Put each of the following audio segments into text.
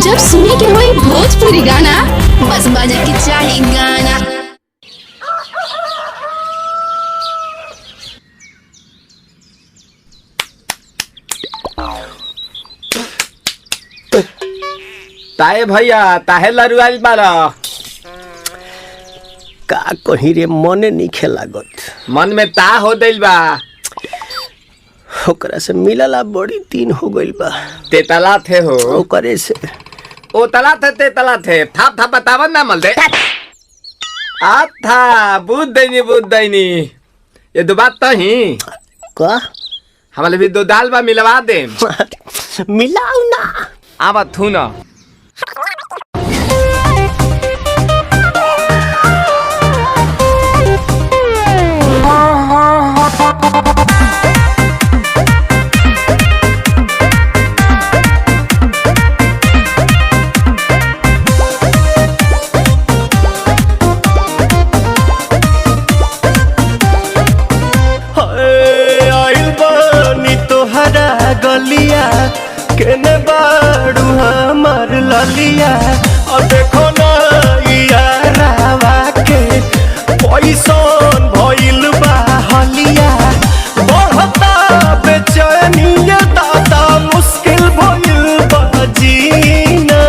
जब सुने के होई भोजपुरी गाना, बस बजे के चाही गाना। ताए भैया ताहे लरुआल बारा का कहीं रे मने नहीं लागत। मन में ता हो दिल बा ओकरा से मिलला बड़ी दिन हो गइल बा। ते तला थे हो ओकरे से ओ तला थे ते तला थे थाप थाप बतावन ना मल दे आ था बुद्ध दैनी ये दो बात तो ही का हमारे भी दो दाल बा मिलवा दे मिलाऊ ना आवा थू ना गलिया केने बाड़ू हमार ललिया और देखो ना यारावा के पैसन भइल बा हलिया बढ़ता बेचैनिया दादा मुश्किल भइल बा जीना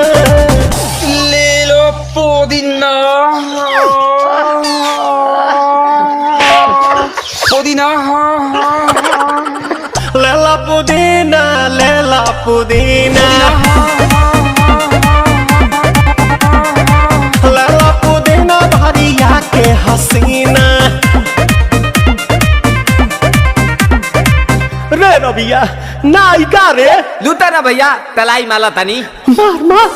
ले लो पुदीना पुदीना लेला पुदीना लेला पुदीना लेला पुदीना भरिया के हसीना रे रबिया नायिका रे लूटा ना भैया तलाई माला तनी मार मार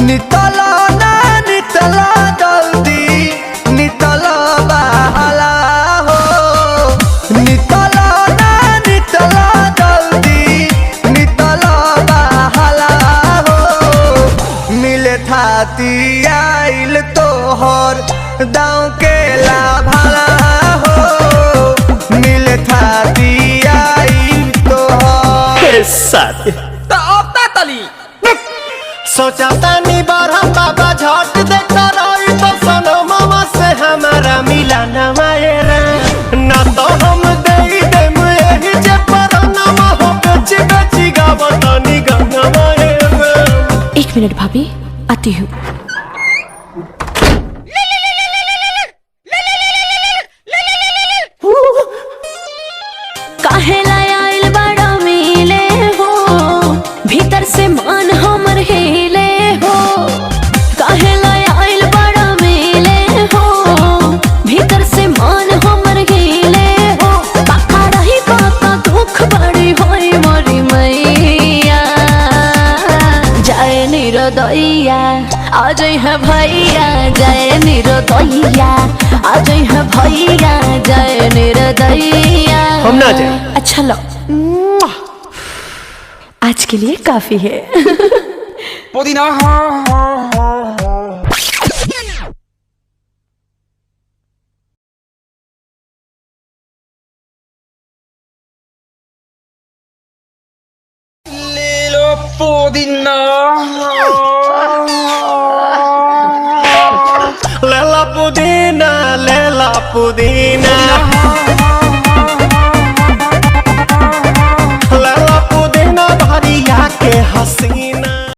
नितला ना नितला जल्दी नितला बहाला हो नितला थाती आइल तोहर दाँव के लाभाला हो मिले थाती आइल तोहर साथी तो अब ता तली सोचा तानी बारह बाबा झट देखता रही तो सनो मामा से हमारा मिला न मायरा ना तो हम दे देम यही जे पर नाम हो बेची बेची गावतनी गंगा मायरा। 1 मिनट भाभी, आती हूँ। काहे लायल बड़ा मिले हो भीतर से मन हमर हिले हो काहे लायल बड़ा मिले हो भीतर से मन हमर हिले हो पाका रही पाका दुख बड़ी होई मोरी मैया जाए निरदैया आज है भैया जय निरदैया आज है भैया जय निरदैया हम ना जाए। अच्छा लो आज के लिए काफी है पुदीना ले लो पुदीना लेला पुदीना लेला पुदीना लेला पुदीना भरिया के हसी